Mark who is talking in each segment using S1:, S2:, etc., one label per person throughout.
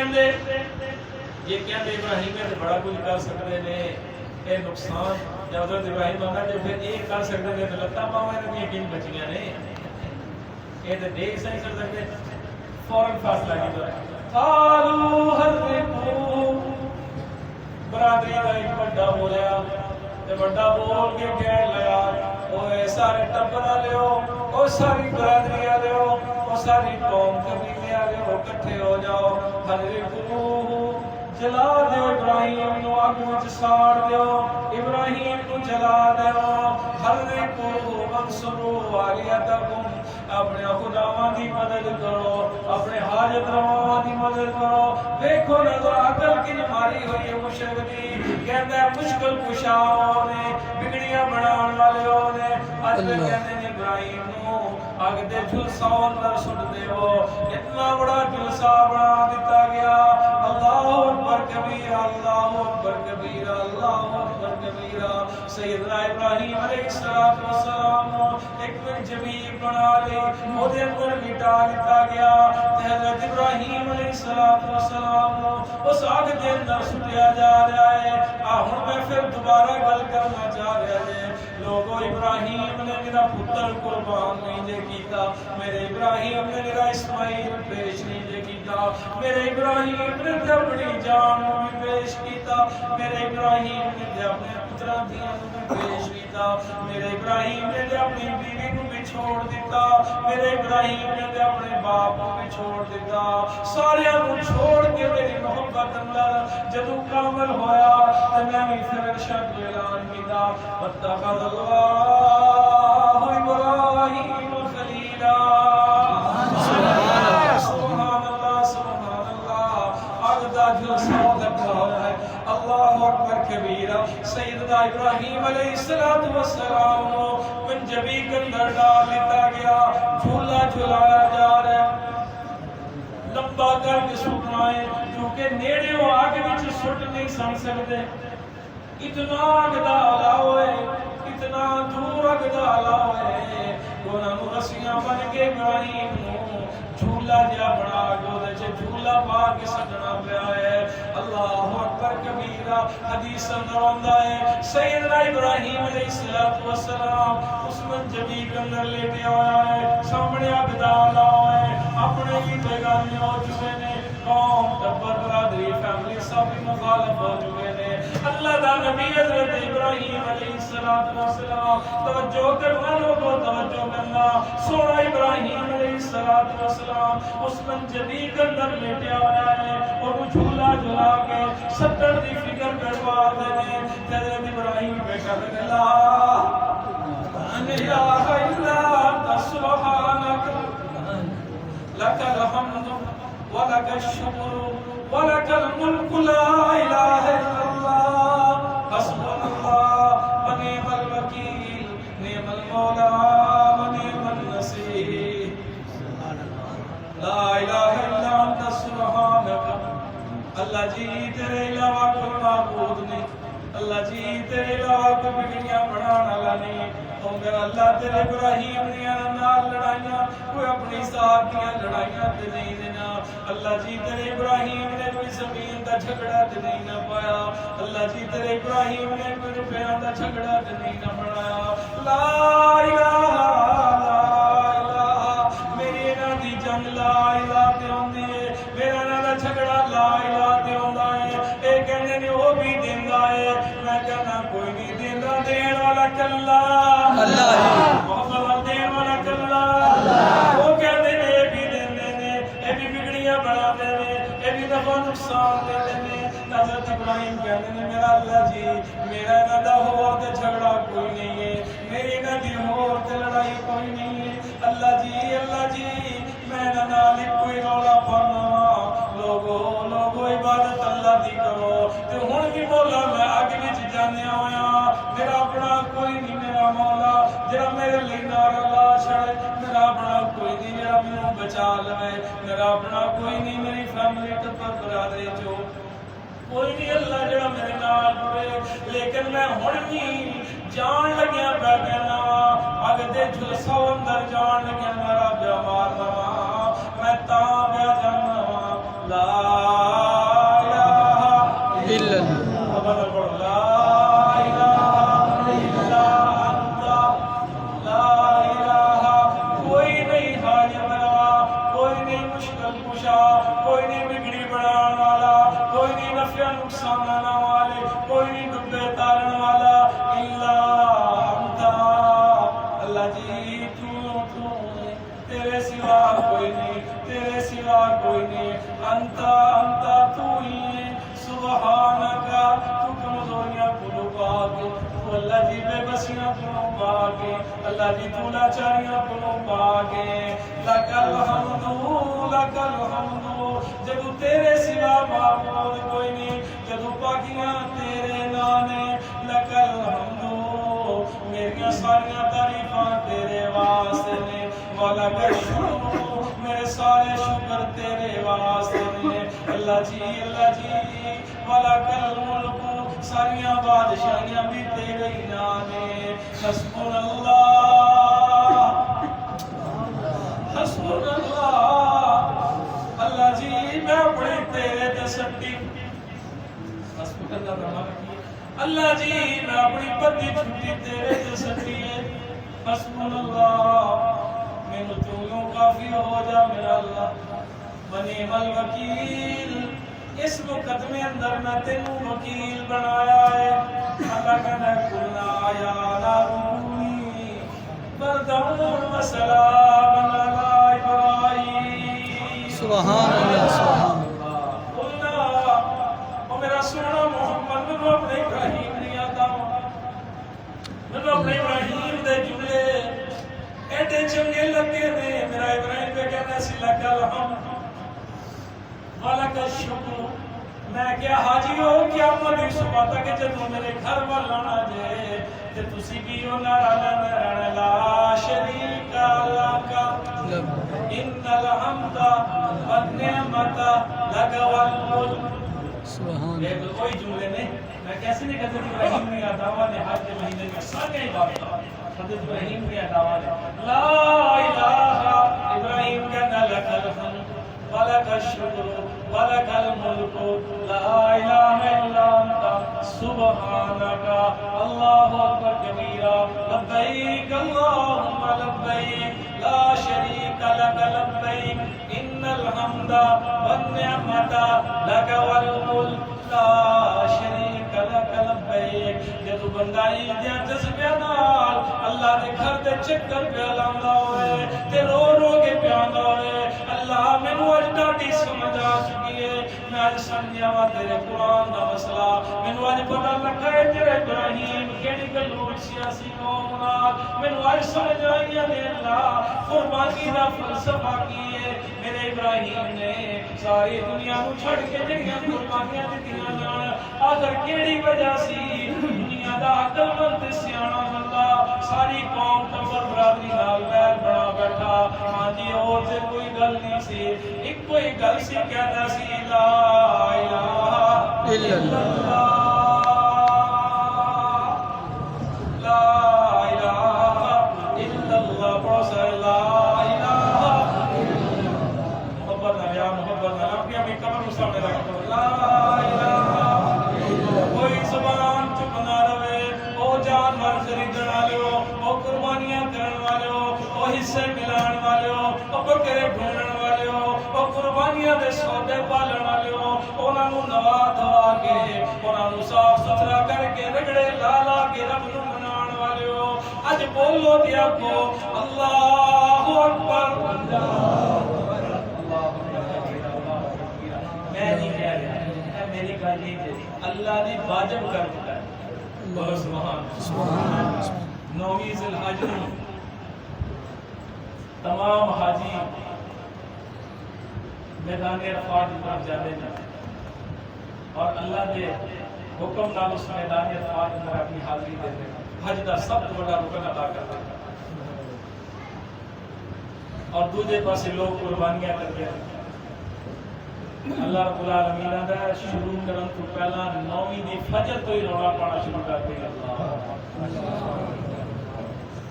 S1: کہندے یہ کہندے ابراہیم نے بڑا کچھ کر سکتے نے اے نقصان یا حضرت ابراہیم آنا جو پھر یہ کر سکتے نے تو لتا پاؤں انہیں یقین بچیاں نے یہ تو دیکھ نہیں کر سکتے فوراً فاصلہ کی تو قالوا حرقوا برادری کا ایک بڑا بولیا تے بڑا بول کے کہنے لگا اوے سارے ٹبر لیو او ساری برادری لیو او ساری قوم قبیلے لیو اکٹھے ہو جاؤ حرقوا جلا دیو ابراہیم نو آگ وچ ساڑ دیو ابراہیم کو جلا دیو حرقوا وانصروا آلیہتکم اپنے خداواں دی مدد کرو اپنے حاجت رواں دی مدد کرو دیکھو نظر عقل کی ماری ہوئی ہے مشرک دی کہندا ہے مشکل کشاؤں نے بگڑیاں بناون والے نے اج کہندے نے ابراہیم نو اگ دے جلسہ اندر سٹ دیو اتنا بڑا جلسہ بنا دیتا گیا اللہ اکبر کبیرہ اللہ اکبر کبیرہ اللہ اکبر کبیرہ سیدنا ابراہیم علیہ السلام ایک جمیع بنا لی وہ دے اندر مٹا لیتا گیا حضرت ابراہیم علیہ السلام اس آگ دے اندر سٹیا جا رہا ہے آہن میں پھر دوبارہ گل کرنا چاہ رہا ہے لوگوں ابراہیم نے میرا پتر قربان نہیں دے کیتا میرے ابراہیم نے میرا اسماعیل پیش نہیں دے کیتا میرے ابراہیم نے اپنی جان بھی پیش کیتا میرے ابراہیم نے اپنے پتران دیاں بھی پیش کیتا میرے ابراہیم نے اپنی بیوی کو بھی چھوڑ دیتا میرے ابراہیم نے اپنے باپ کو بھی چھوڑ دیتا سارے کو چھوڑ کے میری محبت اندر جدو کامل ہویا تو میں بھی پھر ارشاد اعلان کیتا واتخذ اللہ ابراہیم خلیلا سبحان اللہ آگدہ جلسہ لگا ہوا ہے اللہ اکبر کبیرہ سیدنا ابراہیم علیہ السلام منجبی کے اندر ڈال لیتا گیا جھولا جھلایا جا رہا ہے لمبا کر کے سٹنا ہے کیونکہ نیڑے وہ آگے وچ سٹ نہیں سن سکتے اتنا اگدا علاوہ ہے اتنا دور اگدا علاوہ ہے دونوں رسیاں بن کے ابراہیم جھولا جا بنا کے جھولا پا کے سجنا پیا ہے اللہ اکبر کبیرہ حدیث اندر آندا ہے سیدنا ابراہیم علیہ السلام اس منجبی کے اندر لیٹے آیا ہے سامنے ابدال آیا ہے اپنے ہی بیگانے ہو چکے نے قوم ٹبر برادری فیملی سب مخالف ہو چکے نے اللہ دا نبی حضرت ابراہیم علیہ السلام توجہ کرنا لوگوں توجہ کرنا سونا ابراہیم علیہ السلام اس منجبی کے اندر لیٹے آیا ہے اور وہ جھولا جھلا کے ستر دی فکر کروا دینے حضرت ابراہیم بیٹا اللہ الہ الا انت سبحانک لک الحمد ولک الشکر ولک الملک لا الہ الا اللہ حسبنا اللہ ونعم الوکیل نعم المولا ونعم النصیر لا الہ الا انت سبحانک اللہ جی تیرے علاوہ کوئی معبود نہیں اللہ جی تیرے علاوہ کوئی بگڑیاں بڑھانا نہیں مگر اللہ تیرے ابراہیم نے نال لڑائیاں کوئی اپنی ذات دیا لڑائیاں تے نہیں دینا اللہ جی تیرے ابراہیم نے کوئی زمین دا جھگڑا تے نہیں نہ پایا اللہ جی تیرے ابراہیم نے کوئی روپیاں دا جھگڑا تے نہیں نہ بنایا لا الہ میری انہاں دی جنگ لا الہ تے ہوندی ہے میرا انہاں دا جھگڑا لا الہ تے ہوندا ہے اے کہندے نے او بھی دیندا ہے میں کہنا کوئی نہیں دیندا دین والا کلا اللہ محمد دین والا کلا وہ کہندے نے اے بھی دیندے نے اے بھی بگڑیاں بنا دے نے اے بھی دفعہ نقصان دیندے نے حضرت ابراہیم کہندے نے میرا اللہ جی میرا انہاں دا ہور تے جھگڑا کوئی نہیں ہے میری انہاں دی ہور تے لڑائی کوئی نہیں ہے اللہ جی میں نال کوئی رولا پانا لوگو عبادت اللہ دی کرو تے ہن بھی مولا میں اگ وچ جانیا ہویا میرا اپنا کوئی نہیں میرا مولا جڑا میرے لیے نار اللہ چھڑے میرا اپنا کوئی نہیں جڑا مینوں بچا لے میرا اپنا کوئی نہیں میری فیملی ٹبر برادری جو کوئی نہیں اللہ جڑا میرے نال ہوئے لیکن میں ہن بھی جان لگیا پہ کہنا اگ دے جلسہ اندر جان لگیا میرا بیمار میں تا پہ جانا لا نہیں بگڑی بنان والا، کوئی نہیں نفع نقصان آنا والے، کوئی نہیں ڈبے تارن والا الا انت اللہ جی تو تیرے سوا کوئی نہیں، تیرے سوا کوئی نہیں، انت تو ہی سبحانک تو کمزوریاں کو پاک، تو اللہ جی بے بسیاں کو پاک، اللہ جی تو لاچاریاں کو پاک، لک الحمد لک الحمد، جدو تیرے سوا معبود کوئی نہیں، جدو پاکیاں تیرے نانے، لک الحمد میریاں ساریاں تعریفاں تیرے واسطے نے، مولا کا شکر میرے سارے شکر تیرے واسطے نے، اللہ جی وَلَكَ الْمُلْكُ ساریاں بادشاہیاں بھی تیرے ہی نانے، حسبنا اللہ حسبنا اللہ، اللہ جی میں اپنے تیرے تے سٹی، حسبنا اللہ رحمت کی، اللہ جی میں اپنی پتی چھٹی تیرے تے سٹی ہے، حسبنا اللہ میں تو کافی ہو جا میرا اللہ، ونعم الوکیل، اس مقدمے اندر میں تینوں وکیل بنایا ہے، اللہ کہنا کلنا یا نارونی بردون و سلام علی ابراہیم، سبحان اللہ سبحان اللہ، کلنا او میرا سونا محمد میں اپنے ابراہیم نہیں آتا، میں اپنے ابراہیم دے جملے ایڈے چنگے لگے نے، میرا ابراہیم پہ کہنا سی لک الحمد وَلَكَ الشُّكْرُ، میں کیا حاجی ہو قیامت دی صبح تک جدوں میرے گھر والا جے تے تسی بھی او نعرہ لگانا لا شریک لک ان الحمد والنعمت لک والملک، سبحان اللہ، کوئی جملے نہیں، میں کیسے نہیں کہتا کہ ابراہیم نے دعویٰ نے حج کے مہینے میں سارے عبادت حضرت ابراہیم نے دعویٰ نے لا الہ ابراہیم کہنا لک الحمد وَلَكَ الشُّكْرُ وَلَكَ الْمُلْكُ لَا إِلَهَ إِلَّا أَنْتَ سُبْحَانَكَ اللَّهُ أَكْبَرُ كَبِيرًا لَبَّيْكَ اللَّهُمَّ لَبَّيْكَ لَا شَرِيكَ لَكَ لَبَّيْكَ إِنَّ الْحَمْدَ وَالنِّعْمَةَ لَكَ وَالْمُلْكَ لَا شَرِيكَ لَكَ لَبَّيْكَ، جدو بندہ ایدیاں جذبیاں نال اللہ دے گھر دے چکر پہ لاندا ہوئے تے رو رو کے پیاندا ہوئے، اللہ مینوں اج ڈاڈی سمجھ آ چکی ہے، میں اج سمجھیا وا تیرے قرآن دا مسئلہ، مینوں اج پتہ لگا ہے تیرے ابراہیم کیڑی گلوں سیاسی قوم نال، مینوں اج سمجھ آئی ہے اللہ قربانی دا فلسفہ کی ہے، میرے ابراہیم نے ساری دنیا نو چھڑ کے جڑیاں قربانیاں دتیاں جان، آخر کیڑی وجہ سی دنیا دا عقل مند سیاںا بندہ ساری قوم ٹبر برادری نال بیل بنا بیٹھا، ہاں جی اور تے کوئی گل نہیں سی، ایک کوئی گل سی کہنا سی لا الہ الا اللہ لا الہ الا اللہ، پڑھو سا لا الہ محبت نہ محبت نہ اپنی اپنی قبر کو سامنے رکھ لا الہ، کوئی زبان چپ نہ رہے، او جانور خریدن والے او قربانیاں کرن والے او حصے ملان والے او بکرے ڈھونڈن والے او قربانیاں دے سودے پالن والے انہاں نوں نوا دھوا کے انہاں نوں صاف ستھرا کر کے رگڑے لا لا کے رب نوں منان والے اج بولو دیا کو اللہ اکبر، میں نہیں کہہ رہا، میری گل نہیں، اللہ نے واجب کر دیا ہے، بولو سبحان، 9ویں ذی الحج تمام حاجی میدان عرفات کی طرف جاتے ہیں اور اللہ کے حکم نال اس میدان عرفات میں اپنی حاضری دیتے ہیں، حج کا سب سے بڑا رکن ادا کرتے ہیں، اور دوسرے پاسے لوگ قربانیاں کرتے ہیں۔ اللہ رب العالمین دا شروع کرن تو پہلا 9ویں دی فجر تو ہی رولا پانا شروع کرتے ہیں،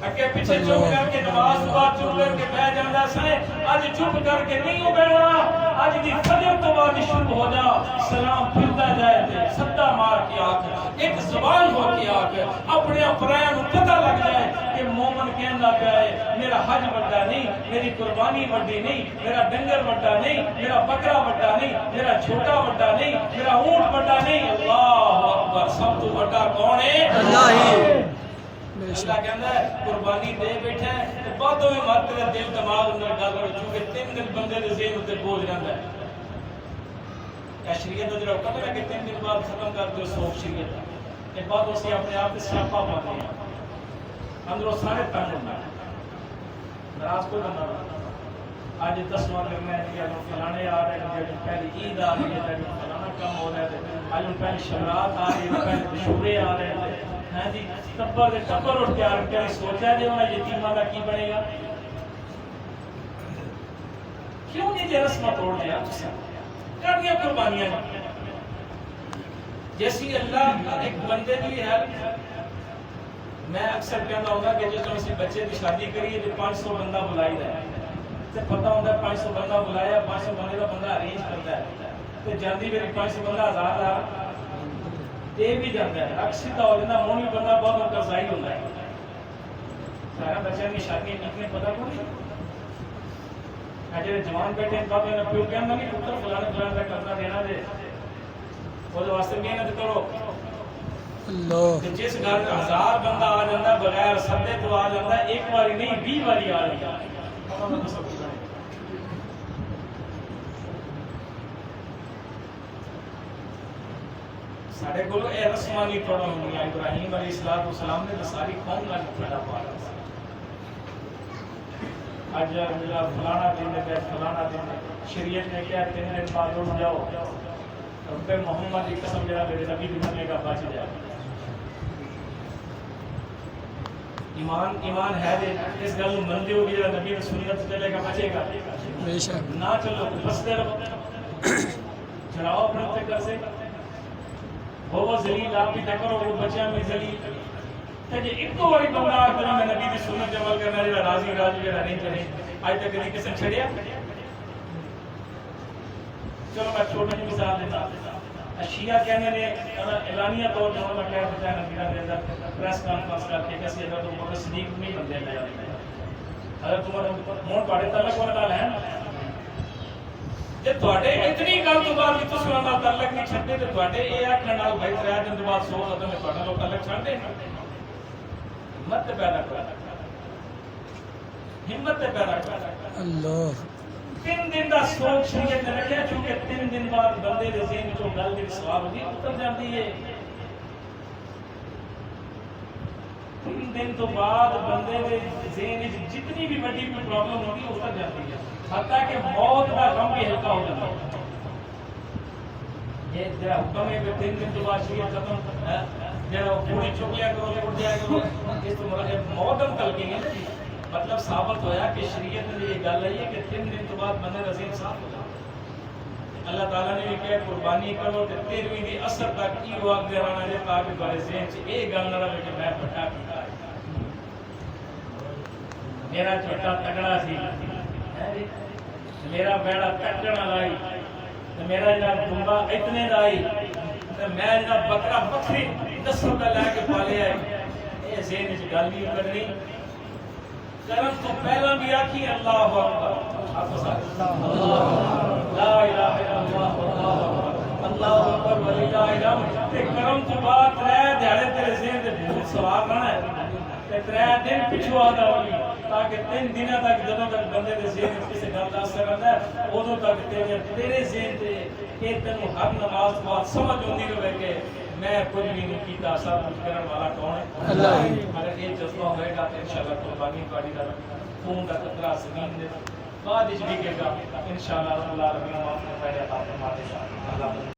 S1: اگے پیچھے چپ کر کے نماز بعد چپ کر کے بیٹھ جانا سائیں، اج چپ کر کے نہیں ہو بیٹھنا، اج دی فجر تو بعد شروع ہو جا، سلام پھرتا جائے تے سدا مار کے آکھ، ایک زبان ہو کے آکھ، اپنے پرایاں نوں پتہ لگ جائے کہ مومن کہندا پیا ہے میرا حج بڑا نہیں، میری قربانی بڑی نہیں، میرا ڈنگر بڑا نہیں، میرا بکرا بڑا نہیں، میرا چھوٹا بڑا نہیں، میرا اونٹ بڑا نہیں، اللہ اکبر، سب تو بڑا کون ہے؟
S2: اللہ ہی۔
S1: اللہ کہتا ہے قربانی دے بیٹھا ہے تو بعدوں میں مر تیرے دل دماغ اندر گل ہو، چونکہ 3 دن بندے دے ذہن تے بوجھ رہندا ہے۔ شریعت دا جڑا حکم ہے کہ 3 دن بعد ختم کر دو سوچ شریعت تے بعد اسی اپنے آپ تے سیاپا پاتے ہیں، اندروں سارے تنگ ہونا ہے، ناراض کوئی بندہ نہیں۔ آج 10واں کرنا ہے کہ فلانے آ رہے ہیں، پہلی عید آ رہی ہے، فلانا کام ہو رہا ہے، آج پہلی شرات آ رہی ہے، پہلے مشورے آ رہے ہیں، ہاں جی ٹبر اور تیار کر سوچا جی انہیں یتیماں کا کی بنے گا؟ کیوں نہیں یہ رسمہ توڑ دیا؟ کر دیا قربانیاں جیسی اللہ ایک بندے کی ہے۔ میں اکثر کہنا ہوگا کہ جو کسی بچے کی شادی کریے تو 500 بندہ بلائی ہے، تو پتہ ہوتا ہے 500 بندہ بلایا، 500 بندے کا بندہ ارینج کرتا ہے، تو جاندی میری 500 بندہ 1000 دے بھی جاتا ہے، اکثر ہو جاتا مونی بندہ بہت قرضائی ہوتا ہے۔ سارا بچوں کی شادی کتنے پتہ کو نہیں، جڑے جوان بیٹھے ہیں بابے نے پیو کہنا نہیں پتر فلانے فلانے کا قرضہ دینا دے، وہ واسطے محنت کرو۔ جس گھر 1000 بندہ آ جاتا ہے بغیر سدے تو آ جاتا ہے، ایک باری نہیں 20 باری آ جاتا ہے۔ ساڈے کول اے رسماں نہیں توڑن ہونیاں۔ ابراہیم علیہ السلام نے ساری قوم نال کھڑا پایا، اج میرا فلانا دن ہے، فلانا دن ہے، شریعت نے کیا 3 دن بعد اٹھ جاؤ، رب محمد کی قسم جڑا میرے نبی کی مننے کا بچ جائے۔ ایمان ہے دے اس گل نوں مندے ہو گیا، نبی کی سنت چلے گا بچے گا، بے شک نہ چلو تو بستے رہو، چڑھاؤ اپنے کر سے وہ ذلیل آپ بھی کرو، وہ بچیاں میں ذلیل تے جے ایک باری بندہ آ کر میں نبی دی سنت عمل کرنا جڑا راضی جڑا نہیں چلے اج تک کبھی کسی نے چھڑیا؟ چلو میں چھوٹی جی مثال دیتا، شیعہ کہنے نے اعلانیہ طور پر میں کہہ دیتا ہے نبی دے اندر پریس کانفرنس کر کے کسی اگر تو بکر صدیق نہیں بندے لے آتے اگر تمہارا مون پاڑے تعلق والا گل ہے جے تواڈے اتنی گل تو بعد وچ تساں نال تعلق نہیں چھڈے تے تواڈے اے آکھن نال بھائی 3 دن بعد 100 قدم ہے تواڈا لوگ تعلق چھڈ دے، ہمت پیدا کر، ہمت پیدا کر اللہ۔ 3 دن دا سوچ شریعت نے رکھیا چونکہ 3 دن بعد بندے دے ذہن وچوں گل دی سوال ہوندی اتر جاندی ہے۔ 3 دن تو بعد بندے دے ذہن وچ جتنی بھی بڑی پرابلم ہوندی اتر جاتی ہے، حتیٰ کہ موت کا غم بھی ہلکا ہو جاتا ہے۔ یہ جڑا حکم ہے کہ 3 دن تو بعد شریعت ختم جڑا پوری چوکیاں کرو تے اٹھ جایا کرو، اس تو مراد موت تلقین ہے، مطلب ثابت ہویا کہ شریعت میں یہ گل ہے کہ 3 دن تو بعد بندے کا ذہن صاف ہو جاتا ہے۔ اللہ تعالیٰ نے بھی کہا قربانی کرو تے 13ویں دی اثر تک کی وقت درانا ہے تاکہ بڑے ذہن سے یہ گل نہ رہے کہ میں پٹا کیتا ہے، میرا چھوٹا تگڑا سی، میرا بیڑا کٹنا لائی، میرا جناب دمبا اتنے لائی، میں جناب بکرا بکری نسل کا لے کے پالے آئی، یہ ذہن سے گل نہیں کرنی۔ کرم تو پہلا بھی آکھی اللہ اکبر، لا الہ الا اللہ اللہ اکبر وللہ الحمد، تے کرم تو بعد 3 دھیاڑے تیرے ذہن دے بھوت سوار رہنا ہے تے 3 دن پچھو آ جاؤں تاکہ 3 دنوں تک جدوں تک بندے دے ذہن وچ کسی گل دا اثر رہندا ہے ادوں تک تیرے ذہن تے کہ تینوں ہر نماز بعد سمجھ ہوندی رہے کہ میں کچھ بھی نہیں کیتا، سب کچھ کرنے والا کون ہے؟ اللہ ہی۔ اگر یہ جذبہ ہوئے گا تو انشاءاللہ قربانی پاڑی دا خون دا قطرہ زمین دے بعد وچ بھی گے گا انشاءاللہ اللہ رب العالمین معاف فرمائے گا۔